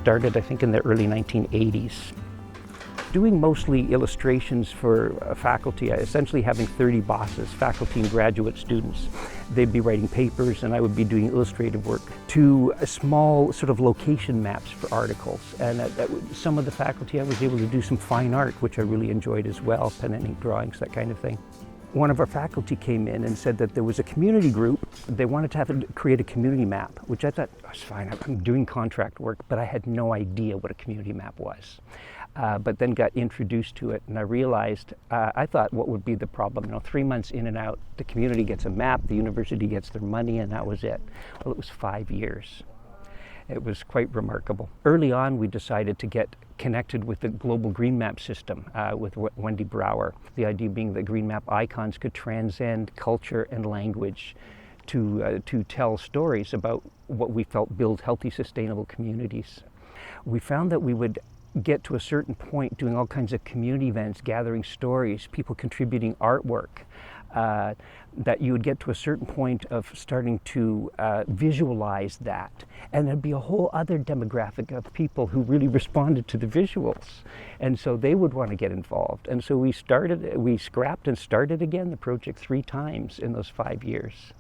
started, I think, in the early 1980s. Doing mostly illustrations for faculty, essentially having 30 bosses, faculty and graduate students. They'd be writing papers and I would be doing illustrative work, to small sort of location maps for articles. And some of the faculty, I was able to do some fine art, which I really enjoyed as well, pen and ink drawings, that kind of thing. One of our faculty came in and said that there was a community group. They wanted to create a community map, which I thought was fine. I'm doing contract work, but I had no idea what a community map was. But then got introduced to it, and I realized, I thought what would be the problem, 3 months in and out, the community gets a map, the university gets their money, and that was it. Well, it was 5 years. It was quite remarkable. Early on, we decided to get connected with the global green map system with Wendy Brower. The idea being that green map icons could transcend culture and language to tell stories about what we felt build healthy, sustainable communities. We found that we would get to a certain point doing all kinds of community events, gathering stories, people contributing artwork, that you would get to a certain point of starting to visualize that. And there'd be a whole other demographic of people who really responded to the visuals. And so they would want to get involved. And so we scrapped and started again the project 3 times in those 5 years.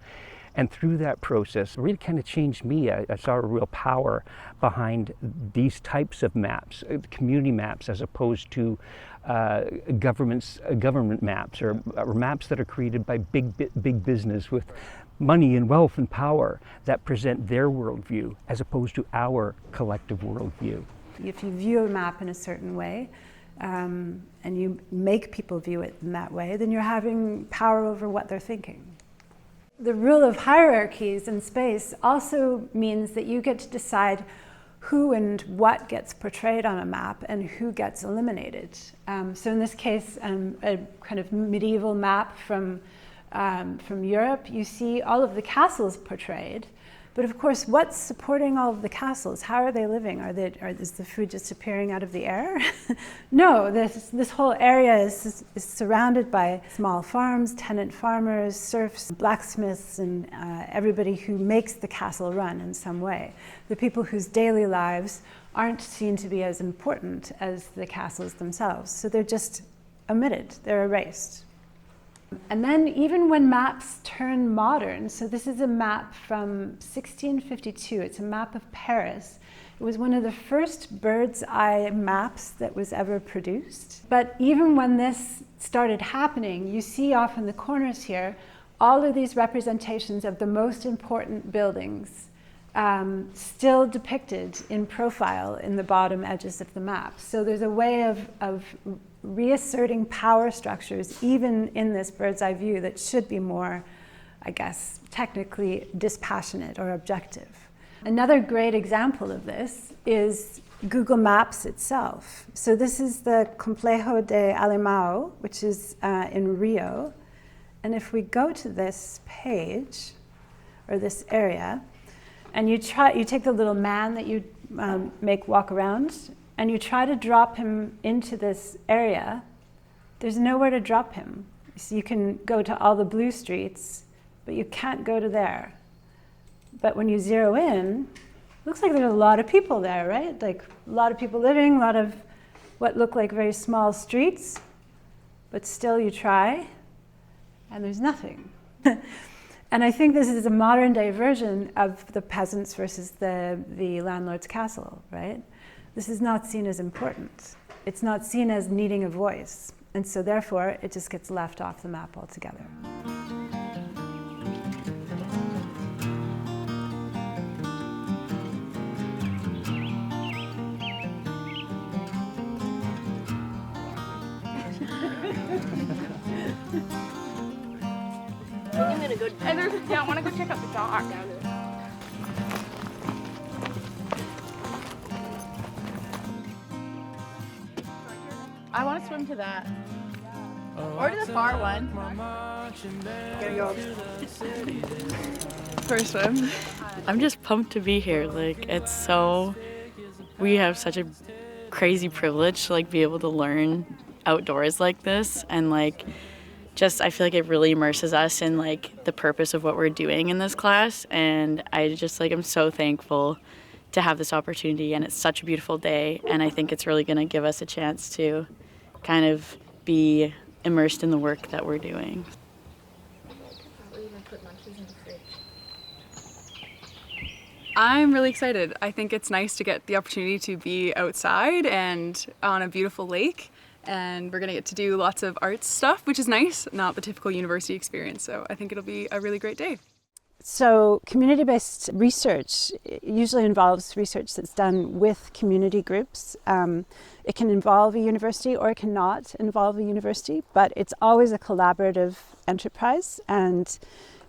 And through that process, it really kind of changed me. I saw a real power behind these types of maps, community maps, as opposed to government maps or maps that are created by big business with money and wealth and power that present their worldview as opposed to our collective worldview. If you view a map in a certain way, and you make people view it in that way, then you're having power over what they're thinking. The rule of hierarchies in space also means that you get to decide who and what gets portrayed on a map and who gets eliminated. So in this case, a kind of medieval map from Europe, you see all of the castles portrayed. But of course, what's supporting all of the castles? How are they living? Is the food just appearing out of the air? No, this whole area is surrounded by small farms, tenant farmers, serfs, blacksmiths, and everybody who makes the castle run in some way. The people whose daily lives aren't seen to be as important as the castles themselves. So they're just omitted, they're erased. And then even when maps turn modern, so this is a map from 1652, it's a map of Paris. It was one of the first bird's eye maps that was ever produced. But even when this started happening, you see off in the corners here, all of these representations of the most important buildings still depicted in profile in the bottom edges of the map. So there's a way of reasserting power structures even in this bird's eye view that should be more, I guess, technically dispassionate or objective. Another great example of this is Google Maps itself. So this is the Complejo de Alemão, which is in Rio. And if we go to this page, or this area, and you take the little man that you make walk around, and you try to drop him into this area, there's nowhere to drop him. So you can go to all the blue streets, but you can't go to there. But when you zero in, it looks like there's a lot of people there, right? Like a lot of people living, a lot of what look like very small streets, but still you try, and there's nothing. And I think this is a modern day version of the peasants versus the landlord's castle, right? This is not seen as important. It's not seen as needing a voice. And so therefore, it just gets left off the map altogether. I'm gonna go. I want to go check out the dock. I want to swim to that. Or to the far one. Gonna go for a swim. I'm just pumped to be here. We have such a crazy privilege to be able to learn outdoors like this, and I feel like it really immerses us in the purpose of what we're doing in this class, and I just I'm so thankful to have this opportunity, and it's such a beautiful day, and I think it's really going to give us a chance to kind of be immersed in the work that we're doing. I'm really excited. I think it's nice to get the opportunity to be outside and on a beautiful lake, and we're going to get to do lots of arts stuff, which is nice, not the typical university experience. So I think it'll be a really great day. So community-based research usually involves research that's done with community groups. It can involve a university or it cannot involve a university, but it's always a collaborative enterprise, and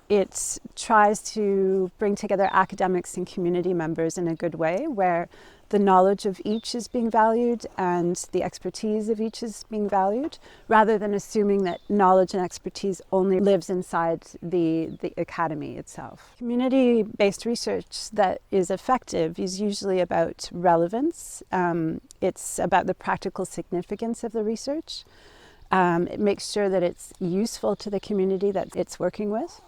it tries to bring together academics and community members in a good way, where the knowledge of each is being valued and the expertise of each is being valued, rather than assuming that knowledge and expertise only lives inside the academy itself. Community-based research that is effective is usually about relevance. It's about the practical significance of the research. It makes sure that it's useful to the community that it's working with.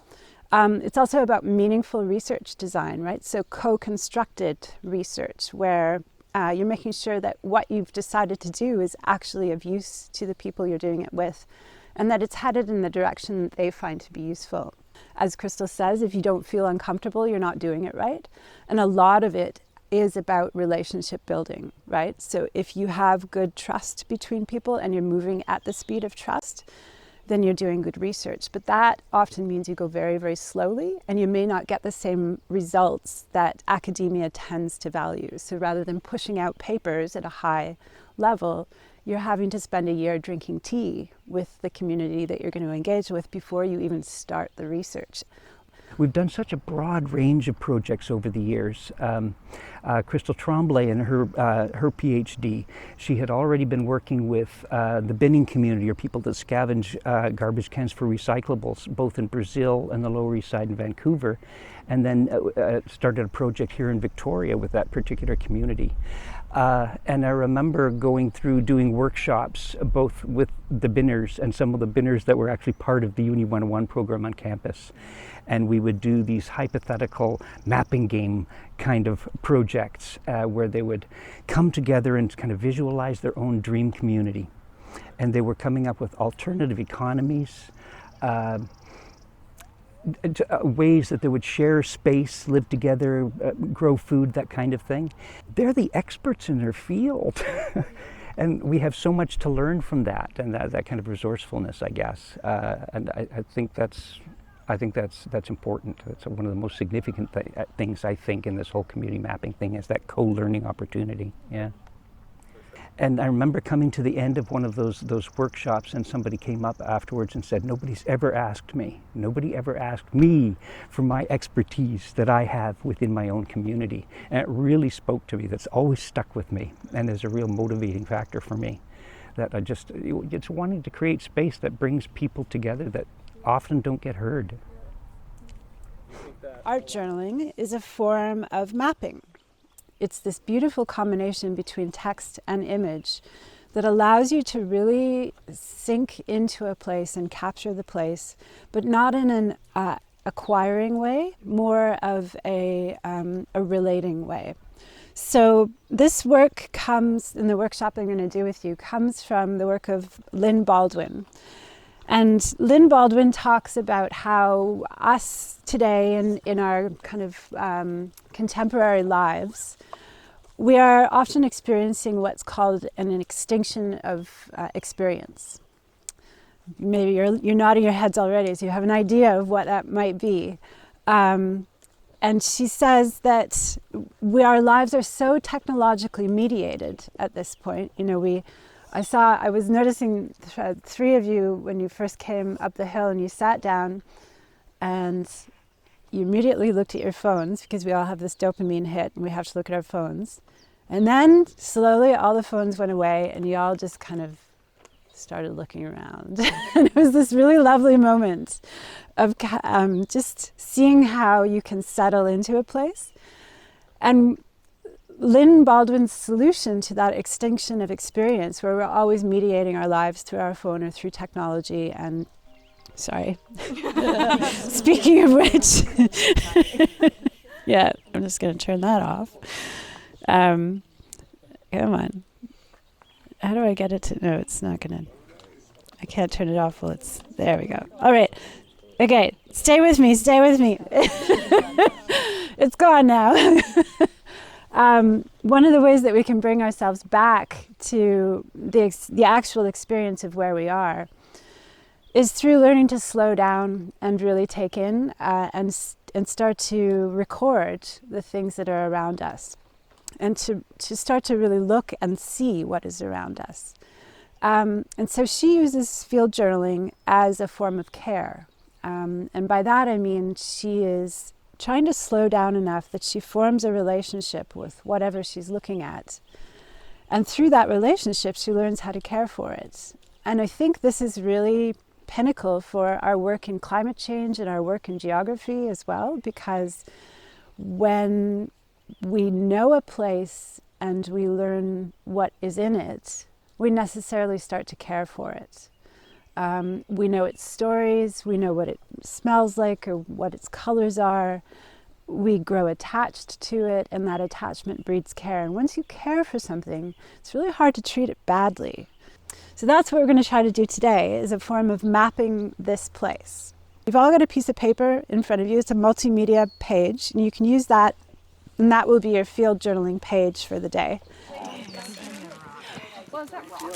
It's also about meaningful research design, right? So co-constructed research, where you're making sure that what you've decided to do is actually of use to the people you're doing it with, and that it's headed in the direction that they find to be useful. As Crystal says, if you don't feel uncomfortable, you're not doing it right. And a lot of it is about relationship building, right? So if you have good trust between people and you're moving at the speed of trust, then you're doing good research. But that often means you go very, very slowly, and you may not get the same results that academia tends to value. So rather than pushing out papers at a high level, you're having to spend a year drinking tea with the community that you're going to engage with before you even start the research. We've done such a broad range of projects over the years. Crystal Tremblay and her PhD, she had already been working with the binning community, or people that scavenge garbage cans for recyclables, both in Brazil and the Lower East Side in Vancouver, and then started a project here in Victoria with that particular community. And I remember going through doing workshops both with the binners and some of the binners that were actually part of the Uni 101 program on campus. And we would do these hypothetical mapping game kind of projects where they would come together and kind of visualize their own dream community. And they were coming up with alternative economies, ways that they would share space, live together, grow food, that kind of thing. They're the experts in their field. And we have so much to learn from that, and that kind of resourcefulness, I guess. And I think that's important. That's one of the most significant things, I think, in this whole community mapping thing, is that co-learning opportunity. Yeah. And I remember coming to the end of one of those workshops, and somebody came up afterwards and said, nobody ever asked me for my expertise that I have within my own community. And it really spoke to me. That's always stuck with me, and is a real motivating factor for me. That it's wanting to create space that brings people together that often don't get heard. Art journaling is a form of mapping. It's this beautiful combination between text and image that allows you to really sink into a place and capture the place, but not in an acquiring way, more of a relating way. So this work comes, in the workshop I'm going to do with you, comes from the work of Lynn Baldwin. And Lynn Baldwin talks about how us today in our kind of contemporary lives, we are often experiencing what's called an extinction of experience. Maybe you're nodding your heads already, so you have an idea of what that might be. And she says that our lives are so technologically mediated at this point. You know, I was noticing three of you when you first came up the hill and you sat down and you immediately looked at your phones, because we all have this dopamine hit and we have to look at our phones. And then slowly all the phones went away and you all just kind of started looking around. And it was this really lovely moment of just seeing how you can settle into a place. And Lynn Baldwin's solution to that extinction of experience, where we're always mediating our lives through our phone or through technology, and speaking of which, yeah, I'm I'm just going to turn that off. Come on. How do I get it to... No, it's not going to... I can't turn it off. Well, it's... There we go. All right. Okay. Stay with me. Stay with me. It's gone now. One of the ways that we can bring ourselves back to the actual experience of where we are is through learning to slow down and really take in and start to record the things that are around us, and to start to really look and see what is around us. And so she uses field journaling as a form of care. And by that I mean she is trying to slow down enough that she forms a relationship with whatever she's looking at. And through that relationship, she learns how to care for it. And I think this is really pinnacle for our work in climate change and our work in geography as well, because when we know a place and we learn what is in it, we necessarily start to care for it. We know its stories, we know what it smells like or what its colors are. We grow attached to it, and that attachment breeds care. And once you care for something, it's really hard to treat it badly. So that's what we're going to try to do today, is a form of mapping this place. You've all got a piece of paper in front of you. It's a multimedia page, and you can use that, and that will be your field journaling page for the day. Well, is that wrong?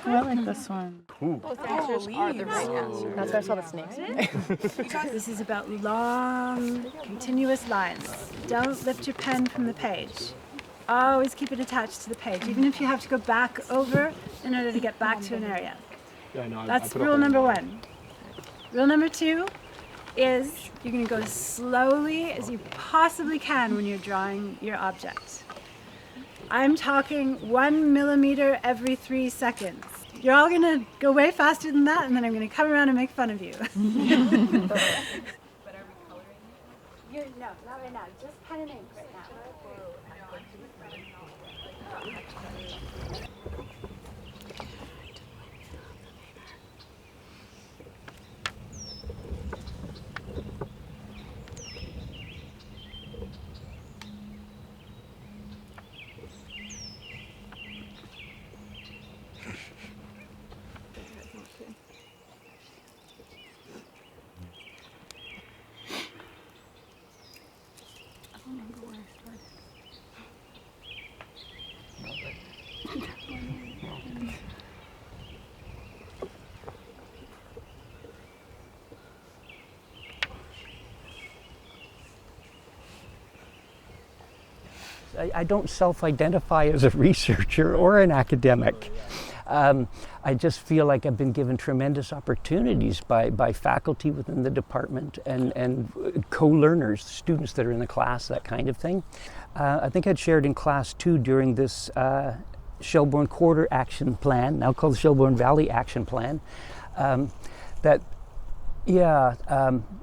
I like this one. That's where I saw the snakes. This is about long, continuous lines. Don't lift your pen from the page. Always keep it attached to the page, even if you have to go back over in order to get back to an area. That's rule number one. Rule number two is you're going to go as slowly as you possibly can when you're drawing your object. I'm talking 1 millimeter every 3 seconds. You're all going to go way faster than that, and then I'm going to come around and make fun of you. But are we coloring? No, not right now. Just pen and ink right now. I don't self-identify as a researcher or an academic. I just feel like I've been given tremendous opportunities by faculty within the department and co-learners, students that are in the class, that kind of thing. I think I'd shared in class too during this Shelbourne Quarter Action Plan, now called the Shelbourne Valley Action Plan,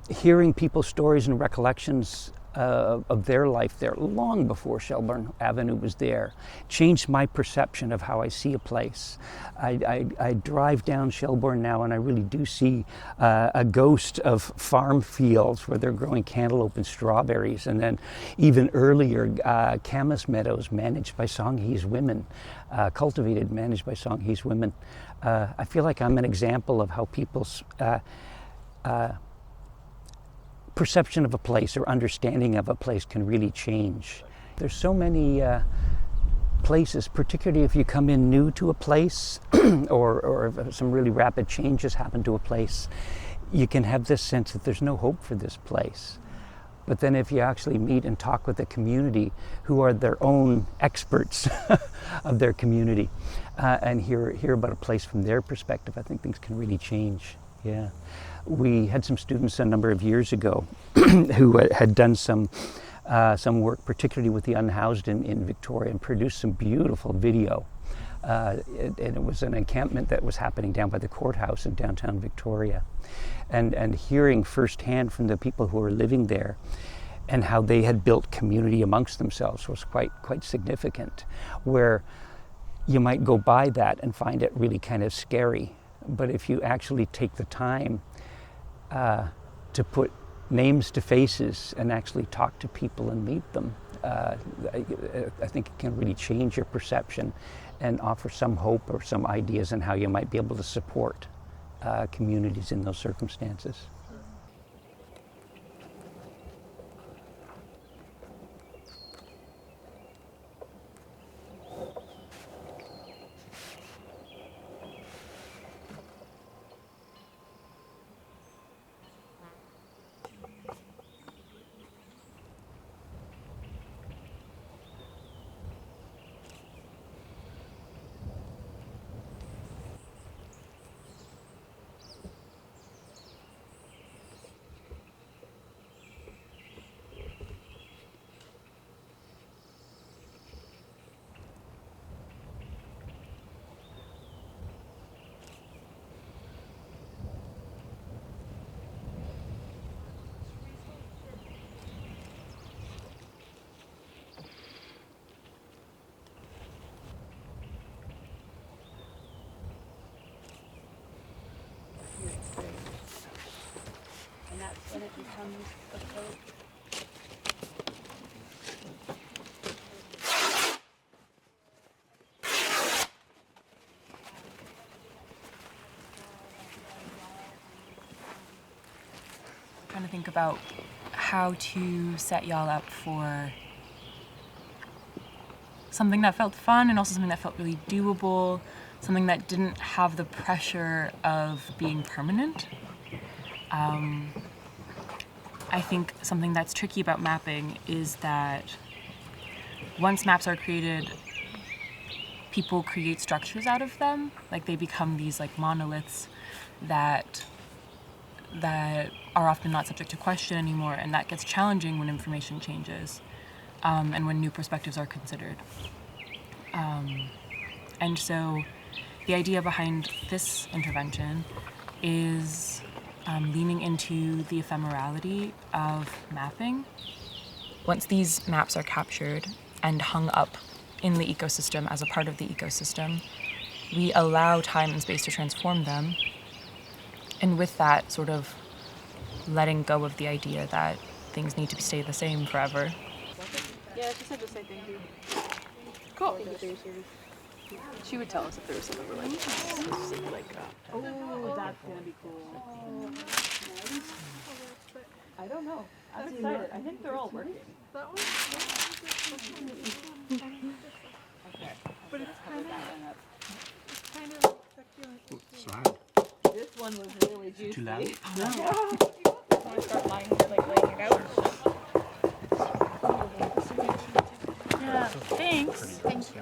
hearing people's stories and recollections of their life there long before Shelbourne Avenue was there changed my perception of how I see a place. I drive down Shelbourne now and I really do see a ghost of farm fields where they're growing cantaloupe and strawberries, and then even earlier camas meadows managed by Songhees women, cultivated, managed by Songhees women. I feel like I'm an example of how people's perception of a place or understanding of a place can really change. There's so many places, particularly if you come in new to a place or if some really rapid changes happen to a place, you can have this sense that there's no hope for this place. But then if you actually meet and talk with the community who are their own experts of their community and hear about a place from their perspective, I think things can really change. Yeah. We had some students a number of years ago who had done some work, particularly with the unhoused in Victoria, and produced some beautiful video. And it was an encampment that was happening down by the courthouse in downtown Victoria. And hearing firsthand from the people who were living there and how they had built community amongst themselves was quite significant, where you might go by that and find it really kind of scary. But if you actually take the time to put names to faces and actually talk to people and meet them, I think it can really change your perception and offer some hope or some ideas on how you might be able to support communities in those circumstances. And that's when it becomes a code. Trying to think about how to set y'all up for something that felt fun and also something that felt really doable, something that didn't have the pressure of being permanent. I think something that's tricky about mapping is that once maps are created, people create structures out of them. Like they become these like monoliths that are often not subject to question anymore, and that gets challenging when information changes and when new perspectives are considered. And so the idea behind this intervention is leaning into the ephemerality of mapping. Once these maps are captured and hung up in the ecosystem as a part of the ecosystem, we allow time and space to transform them. And with that, sort of letting go of the idea that things need to stay the same forever. Yeah, she said the same thing too. Cool. She would tell us if there was something we're like, oh, that's gonna be cool. I don't know. I'm excited. I think they're all working. That one? Okay. But it's kind of Slide. This one was really juicy. Too loud? No. Want to start laying it out? Yeah, thanks. Thank you.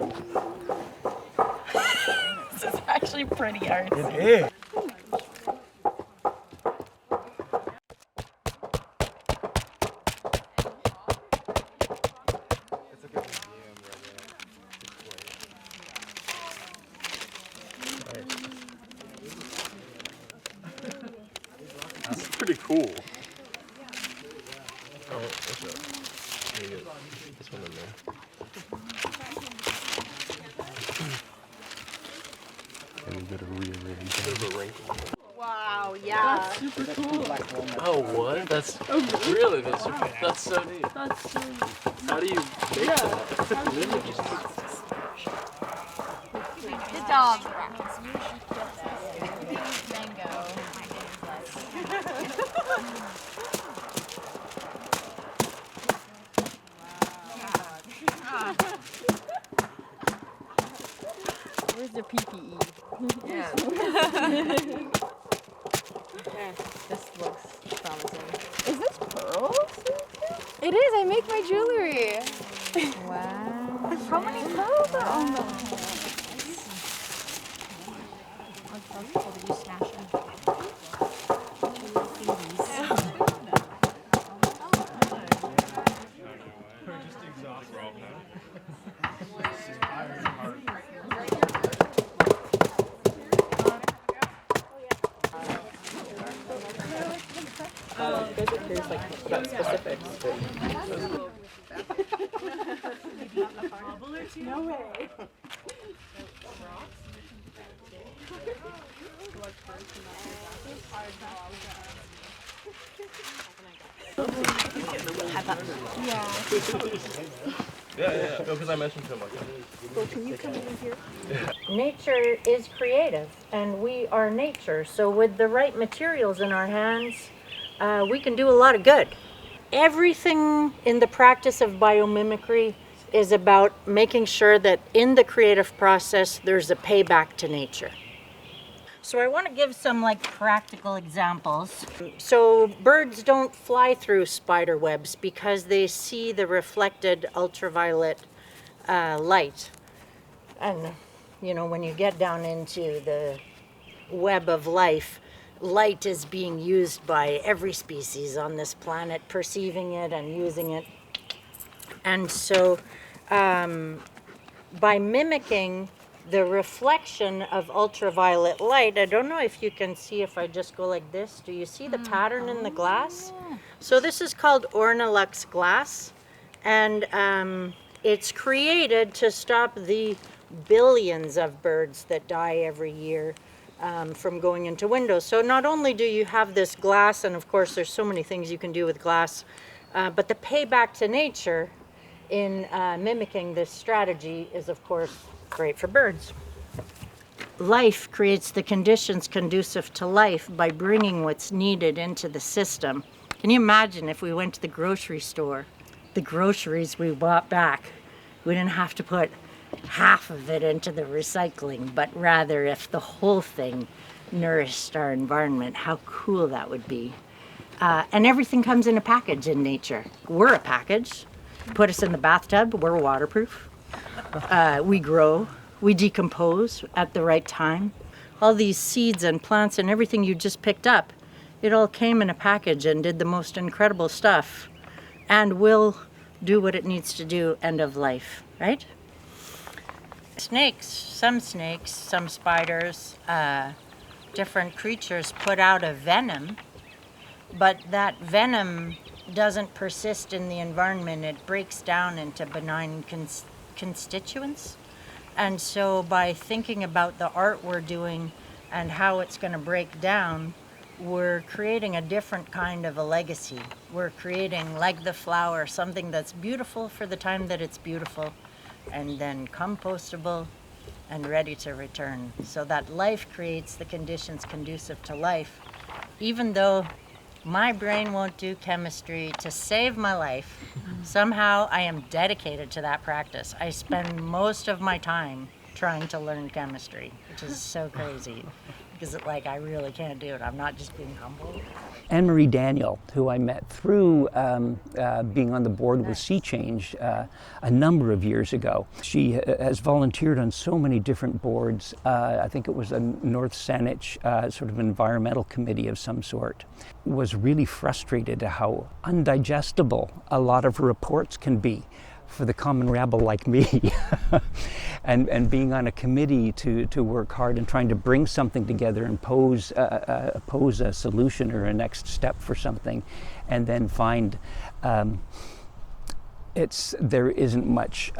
This is actually pretty artsy. It is. That's pretty cool. Oh, what's up? This one in there. And we gotta rearrange. There's a wrinkle. Wow, yeah. That's super cool. Oh, what? That's really that's so neat. That's so neat. How do you make that? Good job. Mango. Where's the PPE? Yeah. This looks promising. Is this pearls? It is. I make my jewelry. Wow. How many pearls are on them? You guys are curious like about specifics. No way. Yeah. No, because I mentioned to him like Nature is creative, and we are nature. So with the right materials in our hands, we can do a lot of good. Everything in the practice of biomimicry is about making sure that in the creative process, there's a payback to nature. So I want to give some like practical examples. So birds don't fly through spider webs because they see the reflected ultraviolet light. And you know, when you get down into the web of life, light is being used by every species on this planet, perceiving it and using it. And so by mimicking the reflection of ultraviolet light, I don't know if you can see if I just go like this. Do you see the pattern in the glass? So this is called Ornolux glass, and it's created to stop the billions of birds that die every year from going into windows. So not only do you have this glass, and of course there's so many things you can do with glass, but the payback to nature in mimicking this strategy is of course great for birds. Life creates the conditions conducive to life by bringing what's needed into the system. Can you imagine if we went to the grocery store, the groceries we bought back, we didn't have to put half of it into the recycling, but rather if the whole thing nourished our environment, how cool that would be. And everything comes in a package in nature. We're a package. Put us in the bathtub, we're waterproof. We grow, we decompose at the right time. All these seeds and plants and everything you just picked up, it all came in a package and did the most incredible stuff and will do what it needs to do end of life, right? Snakes, some spiders, different creatures put out a venom, but that venom doesn't persist in the environment. It breaks down into benign constituents. And so by thinking about the art we're doing and how it's going to break down, we're creating a different kind of a legacy. We're creating, like the flower, something that's beautiful for the time that it's beautiful, and then compostable and ready to return. So that life creates the conditions conducive to life. Even though my brain won't do chemistry to save my life, somehow I am dedicated to that practice. I spend most of my time trying to learn chemistry, which is so crazy. Because I really can't do it. I'm not just being humble. Anne-Marie Daniel, who I met through being on the board with Sea Change a number of years ago. She has volunteered on so many different boards. I think it was a North Saanich sort of environmental committee of some sort. Was really frustrated at how undigestible a lot of reports can be for the common rabble like me. and being on a committee to work hard and trying to bring something together and pose a solution or a next step for something, and then find there isn't much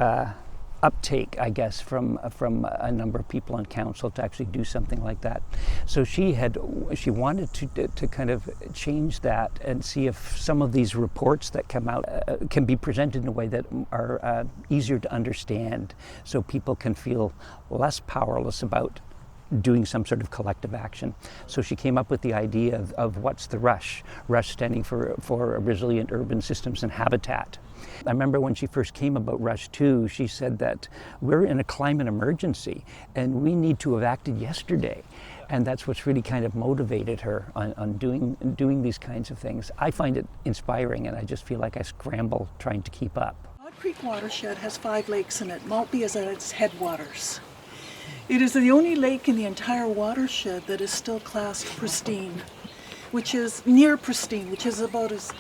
uptake, I guess, from a number of people on council to actually do something like that. So she wanted to kind of change that and see if some of these reports that come out can be presented in a way that are easier to understand, so people can feel less powerless about doing some sort of collective action. So she came up with the idea of what's the RUSH standing for Resilient Urban Systems and Habitat. I remember when she first came about RUSH 2, she said that we're in a climate emergency and we need to have acted yesterday. And that's what's really kind of motivated her on doing these kinds of things. I find it inspiring, and I just feel like I scramble trying to keep up. Mud Creek watershed has 5 lakes in it. Maltby is at its headwaters. It is the only lake in the entire watershed that is still classed pristine, which is near pristine, which is about as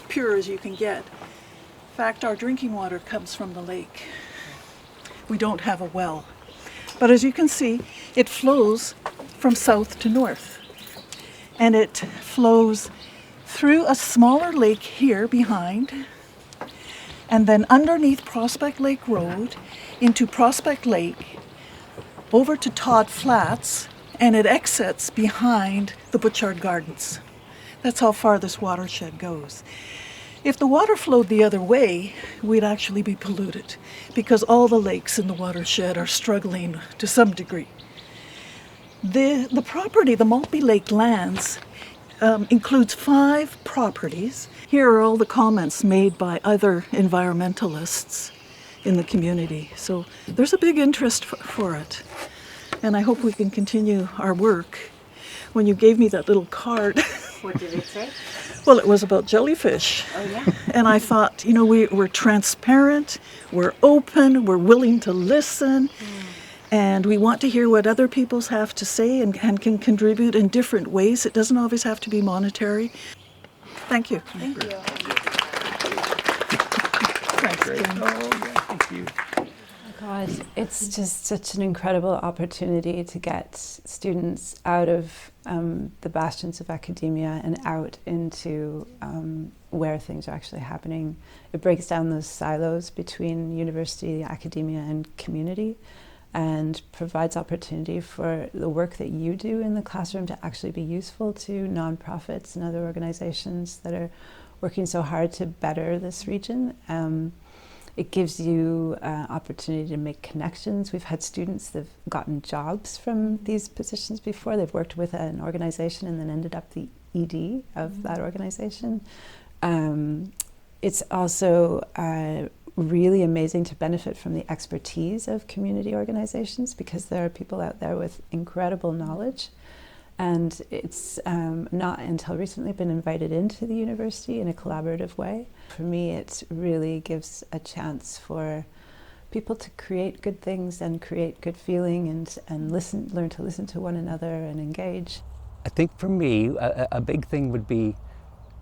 pure as you can get. In fact, our drinking water comes from the lake. We don't have a well. But as you can see, it flows from south to north. And it flows through a smaller lake here behind, and then underneath Prospect Lake Road into Prospect Lake, over to Todd Flats, and it exits behind the Butchart Gardens. That's how far this watershed goes. If the water flowed the other way, we'd actually be polluted because all the lakes in the watershed are struggling to some degree. The property, the Maltby Lake lands, includes 5 properties. Here are all the comments made by other environmentalists in the community. So there's a big interest for it. And I hope we can continue our work. When you gave me that little card. What did it say? Well, it was about jellyfish. Oh, yeah. And I thought, we're transparent, we're open, we're willing to listen, and we want to hear what other people have to say and can contribute in different ways. It doesn't always have to be monetary. Thank you. Thank you. Thanks, Ken. Thank you. God, it's just such an incredible opportunity to get students out of the bastions of academia and out into where things are actually happening. It breaks down those silos between university, academia, and community, and provides opportunity for the work that you do in the classroom to actually be useful to nonprofits and other organizations that are working so hard to better this region. It gives you opportunity to make connections. We've had students that have gotten jobs from these positions before. They've worked with an organization and then ended up the ED of that organization. It's also really amazing to benefit from the expertise of community organizations because there are people out there with incredible knowledge. And it's not until recently been invited into the university in a collaborative way. For me, it really gives a chance for people to create good things and create good feeling and learn to listen to one another and engage. I think for me, a big thing would be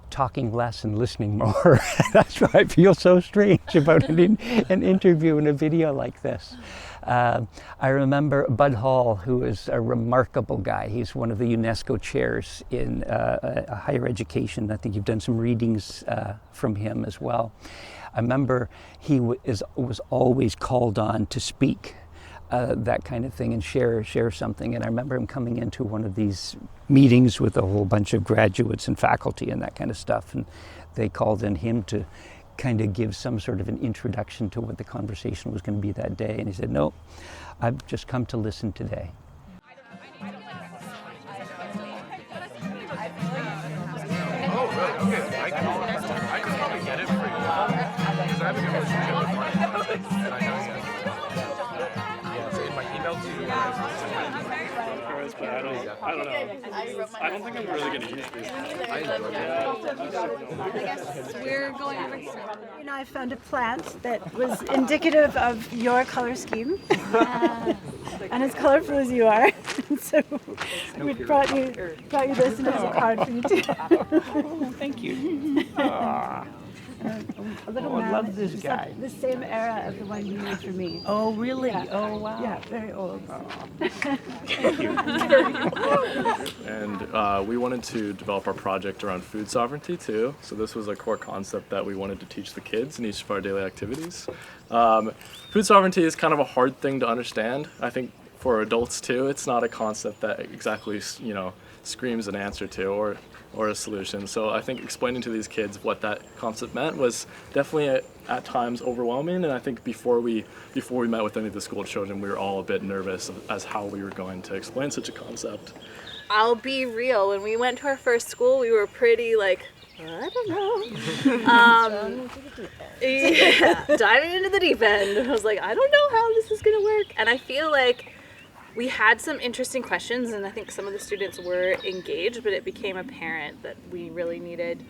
talking less and listening more. That's why I feel so strange about an interview and a video like this. I remember Bud Hall, who is a remarkable guy. He's one of the UNESCO chairs in higher education. I think you've done some readings from him as well. I remember he was always called on to speak that kind of thing and share something. And I remember him coming into one of these meetings with a whole bunch of graduates and faculty and that kind of stuff. And they called in him to kind of give some sort of an introduction to what the conversation was going to be that day. And he said, "No, I've just come to listen today." Oh, really? Okay. I can probably get it for you. Because I have a good relationship with Mark. And I know you guys. Yeah, so in my email to you guys. But I don't know. I don't think I'm really going to use these. I enjoyed it. We're going over. I found a plant that was indicative of your color scheme, and as colorful as you are. So we brought you this, and it's a card for you too. Oh, thank you. A little I love this it's guy. The same era of the one you made for me. Oh, really? Yeah. Oh, wow. Yeah, very old. Thank you. And we wanted to develop our project around food sovereignty too. So this was a core concept that we wanted to teach the kids in each of our daily activities. Food sovereignty is kind of a hard thing to understand. I think for adults too, it's not a concept that exactly, screams an answer to or a solution. So I think explaining to these kids what that concept meant was definitely at times overwhelming. And I think before we met with any of the school children, we were all a bit nervous as how we were going to explain such a concept. I'll be real. When we went to our first school, we were pretty like, I don't know. Yeah, diving into the deep end. I was like, I don't know how this is gonna work. And I feel like we had some interesting questions, and I think some of the students were engaged, but it became apparent that we really needed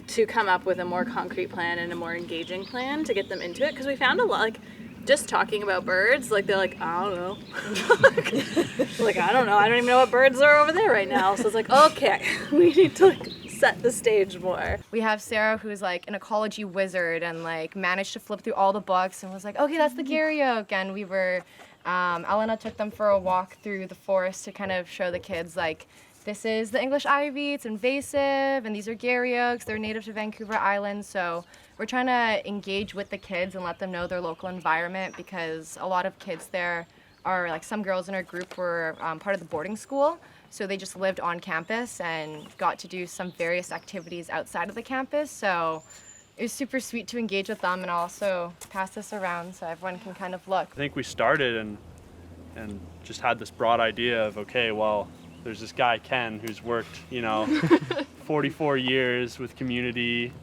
to come up with a more concrete plan and a more engaging plan to get them into it, because we found a lot, like, just talking about birds, like, they're like, I don't know. Like, I don't know. I don't even know what birds are over there right now. So it's like, okay, we need to, set the stage more. We have Sarah, who's like an ecology wizard and like managed to flip through all the books and was like, okay, that's the Gary Oak. And we were, Elena took them for a walk through the forest to kind of show the kids like, this is the English ivy, it's invasive, and these are Gary Oaks, they're native to Vancouver Island. So we're trying to engage with the kids and let them know their local environment, because a lot of kids there some girls in our group were part of the boarding school. So they just lived on campus and got to do some various activities outside of the campus. So it was super sweet to engage with them, and also pass this around so everyone can kind of look. I think we started and just had this broad idea of, okay, well, there's this guy, Ken, who's worked, 44 years with community.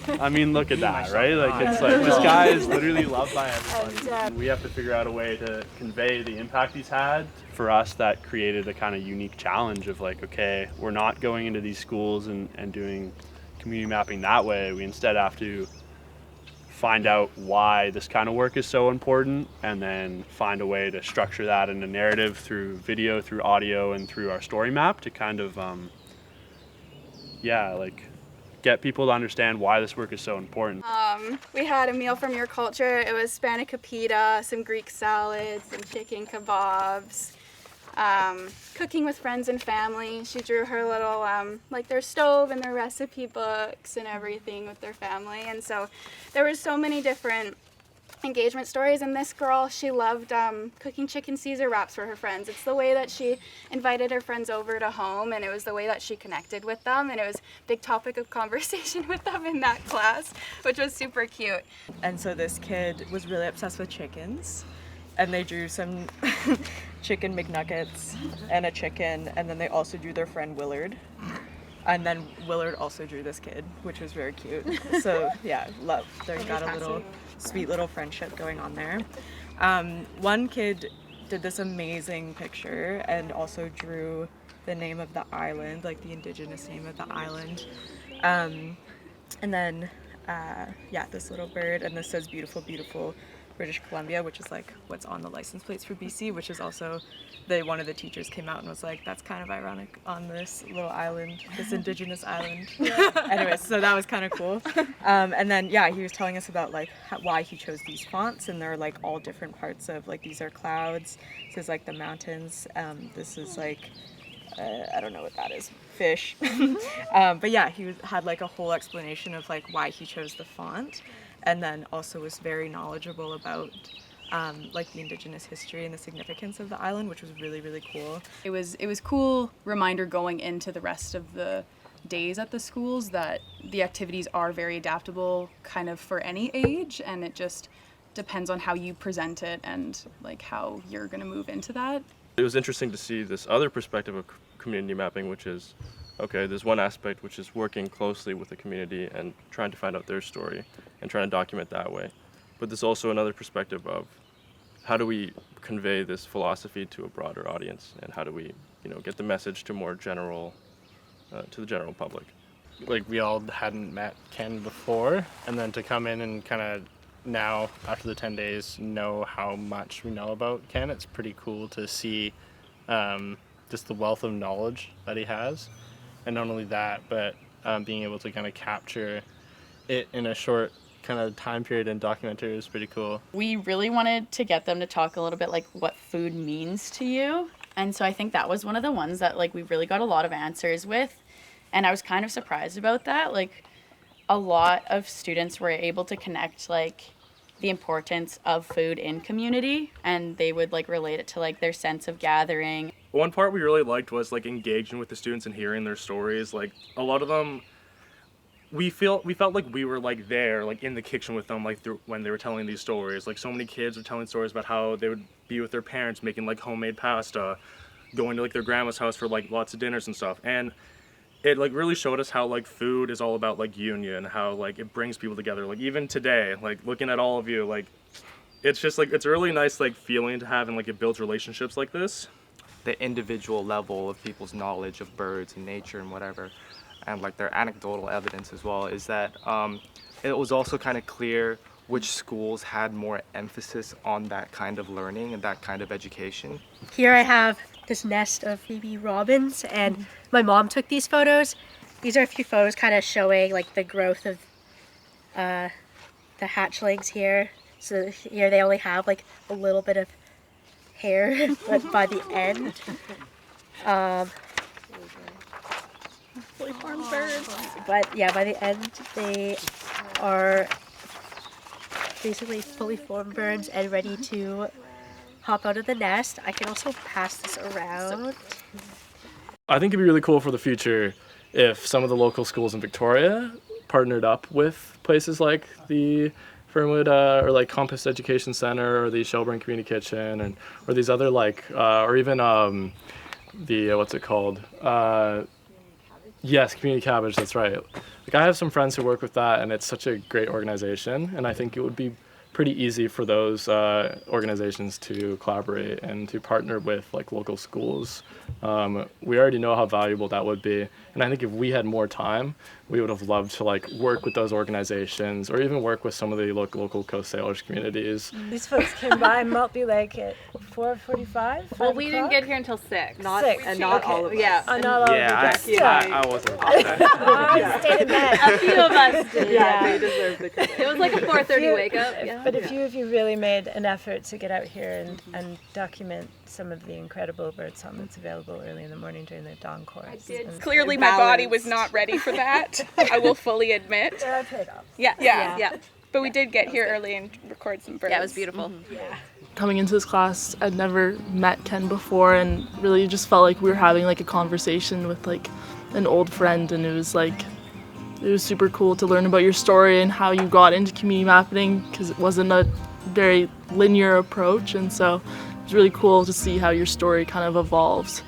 I mean, look at that, right? Like, it's like, this guy is literally loved by everybody. And we have to figure out a way to convey the impact he's had. For us, that created a kind of unique challenge of like, okay, we're not going into these schools and doing community mapping that way. We instead have to find out why this kind of work is so important, and then find a way to structure that in a narrative through video, through audio, and through our story map to kind of, get people to understand why this work is so important. We had a meal from your culture. It was spanakopita, some Greek salads, some chicken kebabs, cooking with friends and family. She drew her little, their stove and their recipe books and everything with their family. And so there were so many different engagement stories, and this girl, she loved cooking chicken Caesar wraps for her friends. It's the way that she invited her friends over to home, and it was the way that she connected with them, and it was a big topic of conversation with them in that class, which was super cute. And so this kid was really obsessed with chickens, and they drew some chicken McNuggets and a chicken, and then they also drew their friend Willard. And then Willard also drew this kid, which was very cute. So yeah, love. There's got a little sweet little friendship going on there. One kid did this amazing picture and also drew the name of the island, like the indigenous name of the island. And then, this little bird, and this says beautiful, beautiful British Columbia, which is like what's on the license plates for BC, which is also one of the teachers came out and was like, that's kind of ironic on this little island, this indigenous island. Anyways, so that was kind of cool. And then, he was telling us about like why he chose these fonts, and they're like all different parts of, like, these are clouds, this is like the mountains, this is like, I don't know what that is, fish. But yeah, he had like a whole explanation of like why he chose the font, and then also was very knowledgeable about like the indigenous history and the significance of the island, which was really, really cool. It was cool reminder going into the rest of the days at the schools that the activities are very adaptable kind of for any age, and it just depends on how you present it and like how you're going to move into that. It was interesting to see this other perspective of community mapping, which is, okay, there's one aspect which is working closely with the community and trying to find out their story and trying to document that way. But there's also another perspective of how do we convey this philosophy to a broader audience, and how do we, get the message to more general, to the general public. Like, we all hadn't met Ken before, and then to come in and kind of now, after the 10 days, know how much we know about Ken. It's pretty cool to see just the wealth of knowledge that he has. And not only that, but being able to kind of capture it in a short kind of time period and documentary is pretty cool. We really wanted to get them to talk a little bit like what food means to you. And so I think that was one of the ones that like we really got a lot of answers with. And I was kind of surprised about that. Like, a lot of students were able to connect like the importance of food in community, and they would like relate it to like their sense of gathering. One part we really liked was like engaging with the students and hearing their stories. Like, a lot of them, we felt like we were like there, like in the kitchen with them, like when they were telling these stories. Like, so many kids were telling stories about how they would be with their parents making like homemade pasta, going to like their grandma's house for like lots of dinners and stuff. And it like really showed us how like food is all about like union, how like it brings people together. Like, even today, like looking at all of you, like it's just like, it's a really nice like feeling to have, and like it builds relationships like this. The individual level of people's knowledge of birds and nature and whatever, and like their anecdotal evidence as well, is that it was also kind of clear which schools had more emphasis on that kind of learning and that kind of education. Here I have this nest of Phoebe robins, and my mom took these photos. These are a few photos kind of showing like the growth of the hatchlings here. So here they only have like a little bit of hair, but by the end, Fully formed birds. But yeah, by the end they are basically fully formed birds and ready to hop out of the nest. I can also pass this around. I think it'd be really cool for the future if some of the local schools in Victoria partnered up with places like the Fernwood or like Compass Education Center or the Shelburne Community Kitchen or these other like or even the what's it called? Yes, Community Cabbage. That's right. Like I have some friends who work with that, and it's such a great organization, and I think it would be pretty easy for those organizations to collaborate and to partner with like local schools. We already know how valuable that would be, and I think if we had more time, we would have loved to like work with those organizations or even work with some of the local Coast Salish communities. These folks came by Maltby Lake at 4:45. Well, we didn't get here until 6. Not 6. And not all of us. Yeah. Not all of you. I wasn't about that. Stayed in bed. A few of us did. Yeah. They deserve the credit. It was like a 4:30 wake up. Yeah. But a few of you really made an effort to get out here and document some of the incredible birdsong that's available early in the morning during the dawn chorus. Clearly my body was not ready for that. I will fully admit. There are trade-offs. Yeah. But we did get here early and record some birds. Yeah, it was beautiful. Yeah. Coming into this class, I'd never met Ken before and really just felt like we were having like a conversation with like an old friend, and it was super cool to learn about your story and how you got into community mapping, because it wasn't a very linear approach, and so it was really cool to see how your story kind of evolved.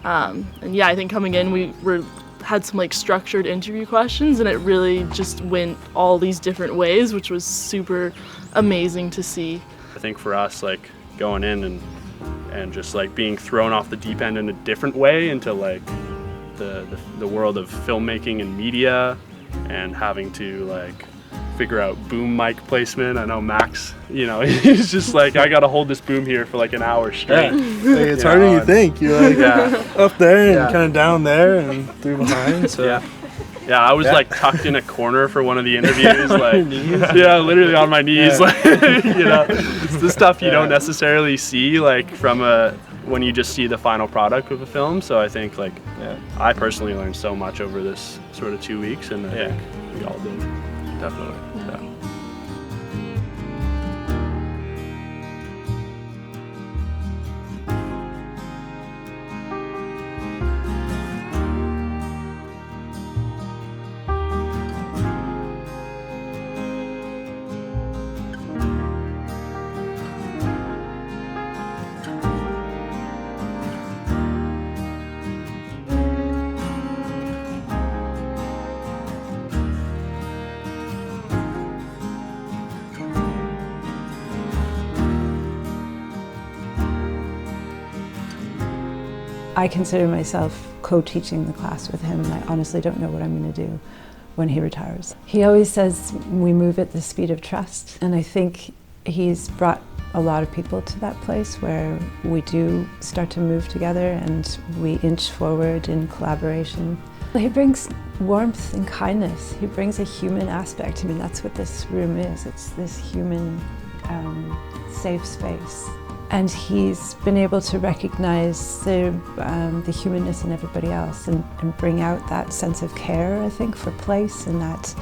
And yeah, I think coming in we had some like structured interview questions, and it really just went all these different ways, which was super amazing to see. I think for us, like going in and just like being thrown off the deep end in a different way into like the world of filmmaking and media, and having to like figure out boom mic placement. I know Max, you know, he's just like, I gotta hold this boom here for like an hour straight. Yeah. Like, it's harder than you think. You're like up there and kind of down there and through behind. So. Yeah, I was like tucked in a corner for one of the interviews, like literally on my knees, like you know, it's the stuff you don't necessarily see like from when you just see the final product of a film. So I think like I personally learned so much over this sort of 2 weeks, and I think we all did. Definitely. Yeah. I consider myself co-teaching the class with him, and I honestly don't know what I'm going to do when he retires. He always says we move at the speed of trust, and I think he's brought a lot of people to that place where we do start to move together and we inch forward in collaboration. He brings warmth and kindness. He brings a human aspect. I mean, that's what this room is. It's this human, safe space. And he's been able to recognize the humanness in everybody else and bring out that sense of care, I think, for place, and that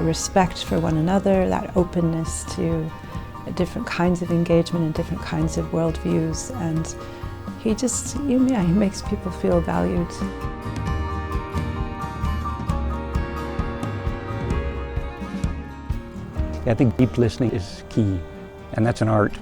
respect for one another, that openness to different kinds of engagement and different kinds of worldviews. And he just, he makes people feel valued. I think deep listening is key, and that's an art.